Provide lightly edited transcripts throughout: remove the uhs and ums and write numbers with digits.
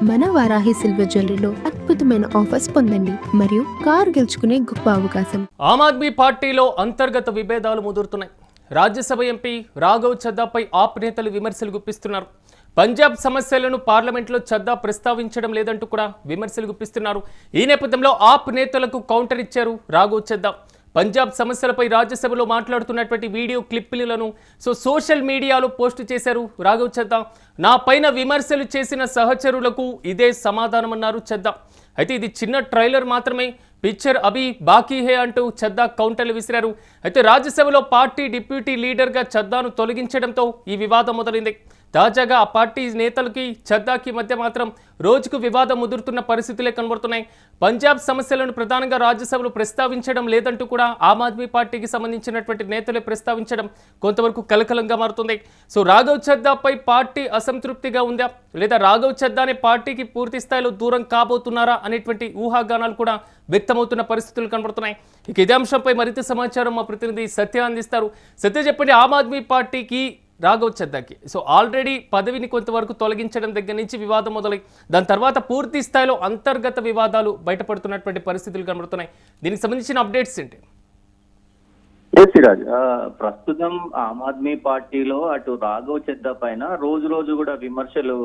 మన వారాహి సిల్వర్ జ్యువెలరీలో అద్భుతమైన ఆఫర్స్ పొందండి మరియు కారు గెలుచుకునే గొప్ప అవకాశం. ఆమ్ ఆద్మీ పార్టీలో అంతర్గత విభేదాలు ముదురుతున్నాయి. రాజ్యసభ ఎంపీ రాఘవ్ చద్దాపై ఆప్ నేతలు విమర్శలు గుప్పిస్తున్నారు. పంజాబ్ సమస్యలను పార్లమెంట్లో చద్దా ప్రస్తావించడం లేదంటూ కూడా విమర్శలు గుప్పిస్తున్నారు. ఈ నేపథ్యంలో ఆప్ నేతలకు కౌంటర్ ఇచ్చారు రాఘవ్ చద్దా. పంజాబ్ సమస్యలపై రాజ్యసభలో మాట్లాడుతున్నటువంటి వీడియో క్లిప్పులను సోషల్ మీడియాలో పోస్టు చేశారు రాఘవ్ చద్దా. నా పైన విమర్శలు చేసిన సహచరులకు ఇదే సమాధానమన్నారు చద్దా. అయితే ఇది చిన్న ట్రైలర్ మాత్రమే, పిక్చర్ అభి బాకీ హే అంటూ చద్దా కౌంటర్లు విసిరారు. అయితే రాజ్యసభలో పార్టీ డిప్యూటీ లీడర్గా చద్దాను తొలగించడంతో ఈ వివాదం మొదలైంది. తాజాగా ఆ పార్టీ నేతలకి చద్దాకి మధ్య మాత్రం రోజుకు వివాదం ముదురుతున్న పరిస్థితులే కనబడుతున్నాయి. పంజాబ్ సమస్యలను ప్రధానంగా రాజ్యసభలో ప్రస్తావించడం లేదంటూ కూడా ఆమ్ ఆద్మీ పార్టీకి సంబంధించినటువంటి నేతలే ప్రస్తావించడం కొంతవరకు కలకలంగా మారుతుంది. రాఘవ్ చద్దాపై పార్టీ అసంతృప్తిగా ఉందా, లేదా రాఘవ్ చద్దానే పార్టీకి పూర్తి స్థాయిలో దూరం కాబోతున్నారా అనేటువంటి ఊహాగానాలు కూడా వ్యక్తమవుతున్న పరిస్థితులు కనబడుతున్నాయి. ఇక ఇదే అంశంపై మరింత సమాచారం మా ప్రతినిధి సత్య అందిస్తారు. సత్య, చెప్పండి, ఆమ్ ఆద్మీ పార్టీకి రాఘవ్ చద్దాకి ఆల్రెడీ పదవిని కొంతవరకు తొలగించడం దగ్గర నుంచి వివాదం మొదలై దాని తర్వాత పూర్తి స్థాయిలో అంతర్గత వివాదాలు బయటపడుతున్నటువంటి పరిస్థితులు కనబడుతున్నాయి. దీనికి సంబంధించిన అప్డేట్స్ ఏంటి? సిరాజ్, ప్రస్తుతం ఆమ్ ఆద్మీ పార్టీలో అటు రాఘవ్ చద్దా పైన రోజు కూడా విమర్శలు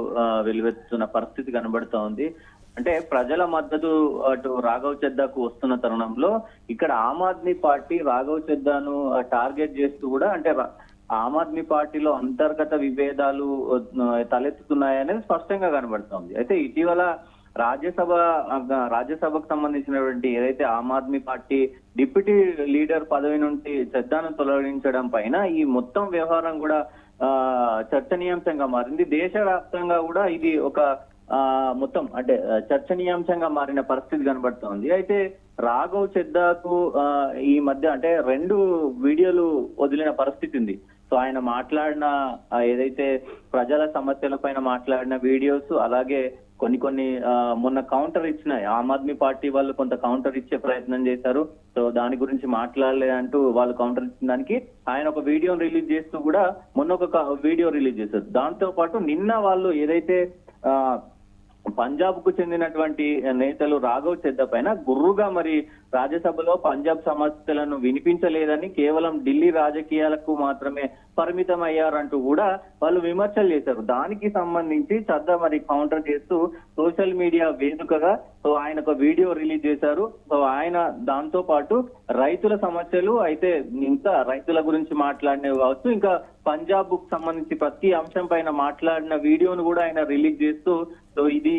వెలువెత్తుతున్న పరిస్థితి కనబడుతూ ఉంది. అంటే ప్రజల మద్దతు అటు రాఘవ్ చద్దాకు వస్తున్న తరుణంలో ఇక్కడ ఆమ్ ఆద్మీ పార్టీ రాఘవ్ చద్దాను టార్గెట్ చేస్తూ కూడా అంటే ఆమ్ ఆద్మీ పార్టీలో అంతర్గత విభేదాలు తలెత్తుతున్నాయనేది స్పష్టంగా కనబడుతోంది. అయితే ఇటీవల రాజ్యసభకు సంబంధించినటువంటి ఏదైతే Aam Aadmi party deputy leader పదవి నుండి చద్దాను తొలగించడం పైన ఈ మొత్తం వ్యవహారం కూడా చర్చనీయాంశంగా మారింది. దేశవ్యాప్తంగా కూడా ఇది ఒక మొత్తం అంటే చర్చనీయాంశంగా మారిన పరిస్థితి కనబడుతోంది. అయితే రాఘవ్ చద్దాకు ఈ మధ్య అంటే 2 వీడియోలు వదిలిన పరిస్థితి ఉంది. ఆయన మాట్లాడిన ఏదైతే ప్రజల సమస్యల పైన మాట్లాడిన వీడియోస్, అలాగే కొన్ని మొన్న కౌంటర్ ఇచ్చినాయి. ఆమ్ ఆద్మీ పార్టీ వాళ్ళు కొంత కౌంటర్ ఇచ్చే ప్రయత్నం చేశారు. దాని గురించి మాట్లాడలేదంటూ వాళ్ళు కౌంటర్ ఇచ్చిన దానికి ఆయన ఒక వీడియో రిలీజ్ చేస్తూ కూడా మొన్న ఒక వీడియో రిలీజ్ చేశారు. దాంతో పాటు నిన్న వాళ్ళు ఏదైతే పంజాబ్ కు చెందినటువంటి నేతలు రాఘవ్ చద్దా పైన గుర్రుగా మరి రాజ్యసభలో పంజాబ్ సమస్యలను వినిపించలేదని, కేవలం ఢిల్లీ రాజకీయాలకు మాత్రమే పరిమితం అయ్యారంటూ కూడా వాళ్ళు విమర్శలు చేశారు. దానికి సంబంధించి చద్దా మరి కౌంటర్ చేస్తూ సోషల్ మీడియా వేదికగా ఆయన ఒక వీడియో రిలీజ్ చేశారు. ఆయన దాంతో పాటు రైతుల సమస్యలు అయితే ఇంకా రైతుల గురించి మాట్లాడినవి కావచ్చు, ఇంకా పంజాబ్ కు సంబంధించి ప్రతి అంశం పైన మాట్లాడిన వీడియోను కూడా ఆయన రిలీజ్ చేస్తూ ఇది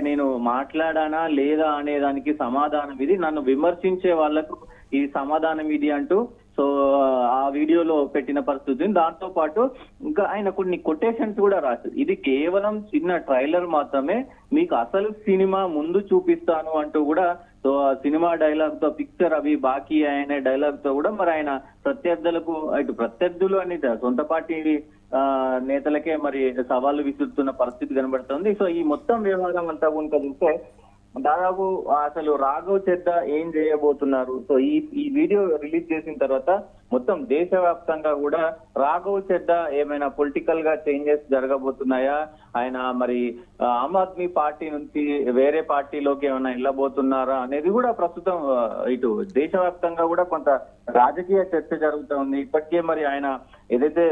నేను మాట్లాడానా లేదా అనే దానికి సమాధానం ఇది, నన్ను విమర్శించే వాళ్లకు ఈ సమాధానం ఇది అంటూ ఆ వీడియోలో పెట్టిన పరిస్థితి. దాంతో పాటు ఇంకా ఆయన కొన్ని కొటేషన్స్ కూడా రాశారు. ఇది కేవలం చిన్న ట్రైలర్ మాత్రమే, మీకు అసలు సినిమా ముందు చూపిస్తాను అంటూ కూడా సినిమా డైలాగ్ తో పిక్చర్ అవి బాకీ అనే డైలాగ్ తో కూడా మరి ఆయన ప్రత్యర్థులకు ఇటు ప్రత్యర్థులు అని సొంత పార్టీ నేతలకే మరి సవాళ్లు విసురుతున్న పరిస్థితి కనబడుతుంది. ఈ మొత్తం వ్యవహారం అంతా కనుక చూస్తే దాదాపు అసలు రాఘవ్ చద్దా ఏం చేయబోతున్నారు, ఈ వీడియో రిలీజ్ చేసిన తర్వాత మొత్తం దేశవ్యాప్తంగా కూడా రాఘవ్ చద్దా ఏమైనా పొలిటికల్ గా చేంజెస్ జరగబోతున్నాయా, ఆయన మరి ఆమ్ ఆద్మీ పార్టీ నుంచి వేరే పార్టీలోకి ఏమైనా వెళ్ళబోతున్నారా అనేది కూడా ప్రస్తుతం ఇటు దేశవ్యాప్తంగా కూడా కొంత రాజకీయ చర్చ జరుగుతూ ఉంది. ఇప్పటికే మరి ఆయన ఏదైతే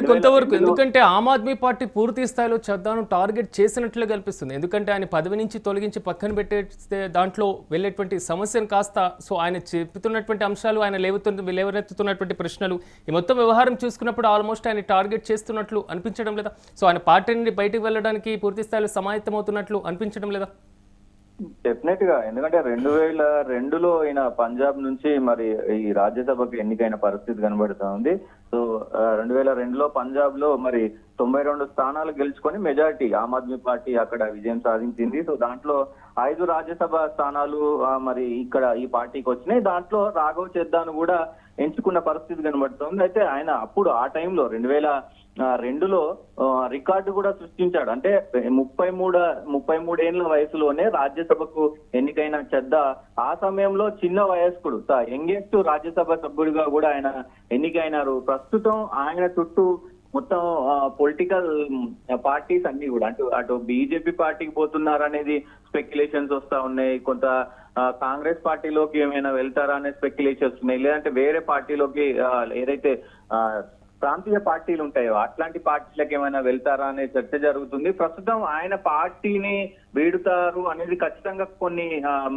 కొంతవరకు, ఎందుకంటే ఆమ్ ఆద్మీ పార్టీ పూర్తి స్థాయిలో చద్దాను టార్గెట్ చేసినట్లుగా కనిపిస్తుంది. ఎందుకంటే ఆయన పదవి నుంచి తొలగించి పక్కన పెట్టేస్తే దాంట్లో వెళ్ళేటువంటి సమస్యను కాస్త ఆయన చెప్తున్నటువంటి అంశాలు, ఆయన లేవనెత్తుతున్నటువంటి ప్రశ్నలు, ఈ మొత్తం వ్యవహారం చూసుకున్నప్పుడు ఆల్మోస్ట్ ఆయన టార్గెట్ చేస్తున్నట్లు అనిపించడం లేదా? ఆయన పార్టీ నుండి బయటకు వెళ్ళడానికి పూర్తి స్థాయిలో సమాయత్తమవుతున్నట్లు అనిపించడం లేదా? డెఫినెట్ గా, ఎందుకంటే 2002లో ఈయన పంజాబ్ నుంచి మరి ఈ రాజ్యసభకు ఎన్నికైన పరిస్థితి కనబడుతా ఉంది. 2002లో పంజాబ్ లో మరి 92 స్థానాలు గెలుచుకొని మెజారిటీ ఆమ్ ఆద్మీ పార్టీ అక్కడ విజయం సాధించింది. దాంట్లో 5 రాజ్యసభ స్థానాలు మరి ఇక్కడ ఈ పార్టీకి వచ్చినాయి. దాంట్లో రాఘవ్ చద్దాను కూడా ఎంచుకున్న పరిస్థితి కనబడుతుంది. అయితే ఆయన అప్పుడు ఆ టైంలో 2002లో రికార్డు కూడా సృష్టించాడు. అంటే 33 ఏళ్ల వయసులోనే రాజ్యసభకు ఎన్నికైన చద్దా ఆ సమయంలో చిన్న వయస్కుడు, యంగెస్ట్ రాజ్యసభ సభ్యుడిగా కూడా ఆయన ఎన్నికైనారు. ప్రస్తుతం ఆయన చుట్టూ మొత్తం పొలిటికల్ పార్టీస్ అన్ని కూడా అటు బీజేపీ పార్టీకి పోతున్నారు అనేది స్పెక్యులేషన్స్ వస్తా ఉన్నాయి. కొంత కాంగ్రెస్ పార్టీలోకి ఏమైనా వెళ్తారా అనే స్పెక్యులేషన్స్ ఉన్నాయి. లేదంటే వేరే పార్టీలోకి ఏదైతే ప్రాంతీయ పార్టీలు ఉంటాయో అట్లాంటి పార్టీలకు ఏమైనా వెళ్తారా అనే చర్చ జరుగుతుంది. ప్రస్తుతం ఆయన పార్టీని వీడుతారు అనేది ఖచ్చితంగా కొన్ని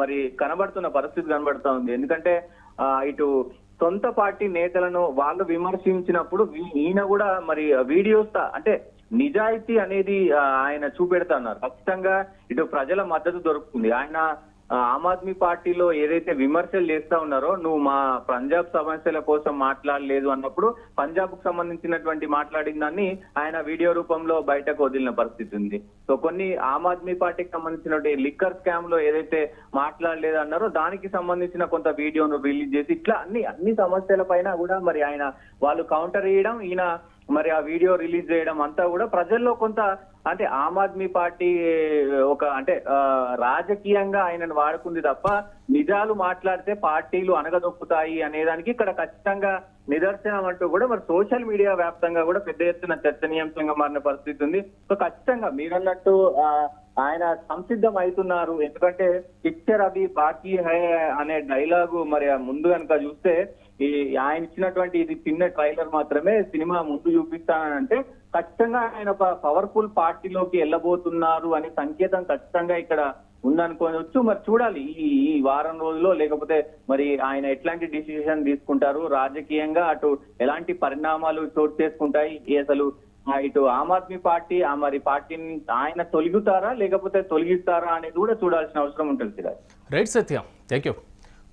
మరి కనబడుతున్న పరిస్థితి కనబడుతా ఉంది. ఎందుకంటే ఇటు సొంత పార్టీ నేతలను వాళ్ళు విమర్శించినప్పుడు ఈయన కూడా మరి వీడియోస్ అంటే నిజాయితీ అనేది ఆయన చూపెడతాన్నారు. ఖచ్చితంగా ఇటు ప్రజల మద్దతు దొరుకుతుంది. ఆయన ఆమ్ ఆద్మీ పార్టీలో ఏదైతే విమర్శలు చేస్తా ఉన్నారో, నువ్వు మా పంజాబ్ సమస్యల కోసం మాట్లాడలేదు అన్నప్పుడు పంజాబ్ కు సంబంధించినటువంటి మాట్లాడిన దాన్ని ఆయన వీడియో రూపంలో బయటకు వదిలిన పరిస్థితి ఉంది. సో కొన్ని ఆమ్ ఆద్మీ పార్టీకి సంబంధించినటువంటి లిక్కర్ స్కామ్ లో ఏదైతే మాట్లాడలేదు అన్నారో దానికి సంబంధించిన కొంత వీడియోను రిలీజ్ చేసి ఇట్లా అన్ని సమస్యల పైన కూడా మరి ఆయన వాళ్ళు కౌంటర్ చేయడం, ఈయన మరి ఆ వీడియో రిలీజ్ చేయడం అంతా కూడా ప్రజల్లో కొంత అంటే ఆమ్ ఆద్మీ పార్టీ ఒక అంటే రాజకీయంగా ఆయనను వాడుకుంది తప్ప నిజాలు మాట్లాడితే పార్టీలు అనగదొక్కుతాయి అనేదానికి ఇక్కడ ఖచ్చితంగా నిదర్శనం అంటూ కూడా మరి సోషల్ మీడియా వ్యాప్తంగా కూడా పెద్ద ఎత్తున చర్చనీయాంశంగా మారిన పరిస్థితి ఉంది. సో ఖచ్చితంగా మీరన్నట్టు ఆయన సంసిద్ధం అవుతున్నారు. ఎందుకంటే పిక్చర్ అభి బాకీ హై అనే డైలాగు మరి ముందు కనుక చూస్తే ఆయన ఇచ్చినటువంటి ఇది చిన్న ట్రైలర్ మాత్రమే, సినిమా ముందు చూపిస్తానంటే ఖచ్చితంగా ఆయన ఒక పవర్ఫుల్ పార్టీలోకి వెళ్ళబోతున్నారు అనే సంకేతం ఖచ్చితంగా ఇక్కడ ఉందనుకోవచ్చు. మరి చూడాలి ఈ వారం రోజుల్లో, లేకపోతే మరి ఆయన ఎట్లాంటి డిసిషన్ తీసుకుంటారు, రాజకీయంగా అటు ఎలాంటి పరిణామాలు చోటు చేసుకుంటాయి, అసలు ఇటు ఆమ్ ఆద్మీ పార్టీ మరి పార్టీని ఆయన తొలగుతారా లేకపోతే తొలగిస్తారా అనేది కూడా చూడాల్సిన అవసరం ఉంటుంది. Right Satya, thank you.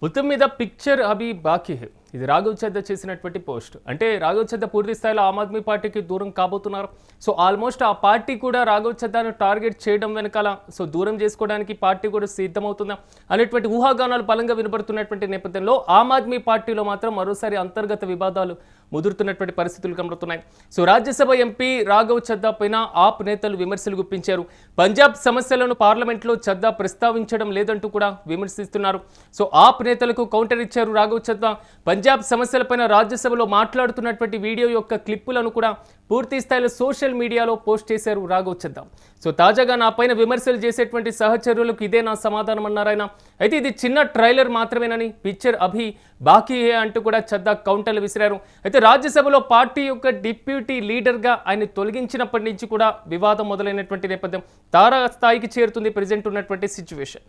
మొత్తం మీద పిక్చర్ అభి బాకీ హై, ఇది రాఘవ్ చద్దా చేసినటువంటి పోస్ట్. అంటే రాఘవ్ చద్దా పూర్తి స్థాయిలో ఆమ్ ఆద్మీ పార్టీకి దూరం కాబోతున్నారు. సో ఆల్మోస్ట్ ఆ పార్టీ కూడా రాఘవ్ చద్దాను టార్గెట్ చేయడం వెనకాల సో దూరం చేసుకోవడానికి పార్టీ కూడా సిద్ధమవుతుందా అనేటువంటి ఊహాగానాలు బలంగా వినబడుతున్నటువంటి నేపథ్యంలో ఆమ్ ఆద్మీ పార్టీలో మాత్రం మరోసారి అంతర్గత వివాదాలు ముదురుతున్నటువంటి పరిస్థితులు కనబడుతున్నాయి. సో రాజ్యసభ ఎంపీ రాఘవ్ చద్దా పైన ఆప్ నేతలు విమర్శలు గుప్పించారు. పంజాబ్ సమస్యలను పార్లమెంట్లో చద్దా ప్రస్తావించడం లేదంటూ కూడా విమర్శిస్తున్నారు. సో ఆప్ నేతలకు కౌంటర్ ఇచ్చారు రాఘవ్ చద్దా. పంజాబ్ సమస్యలపైన రాజ్యసభలో మాట్లాడుతున్నటువంటి వీడియో యొక్క క్లిప్పులను కూడా పూర్తి స్థాయిలో సోషల్ మీడియాలో పోస్ట్ చేశారు రాఘవ్ చద్దా. సో తాజాగా నా పైన విమర్శలు చేసేటువంటి సహచరులకు ఇదే నా సమాధానం అన్నారాయన. అయితే ఇది చిన్న ట్రైలర్ మాత్రమేనని, పిక్చర్ అభి బాకీ అంటూ కూడా చద్దా కౌంటర్లు విసిరారు. అయితే రాజ్యసభలో పార్టీ యొక్క డిప్యూటీ లీడర్గా ఆయన తొలగించినప్పటి నుంచి కూడా వివాదం మొదలైనటువంటి నేపథ్యం తారా స్థాయికి చేరుతుంది ప్రజెంట్ ఉన్నటువంటి సిచ్యువేషన్.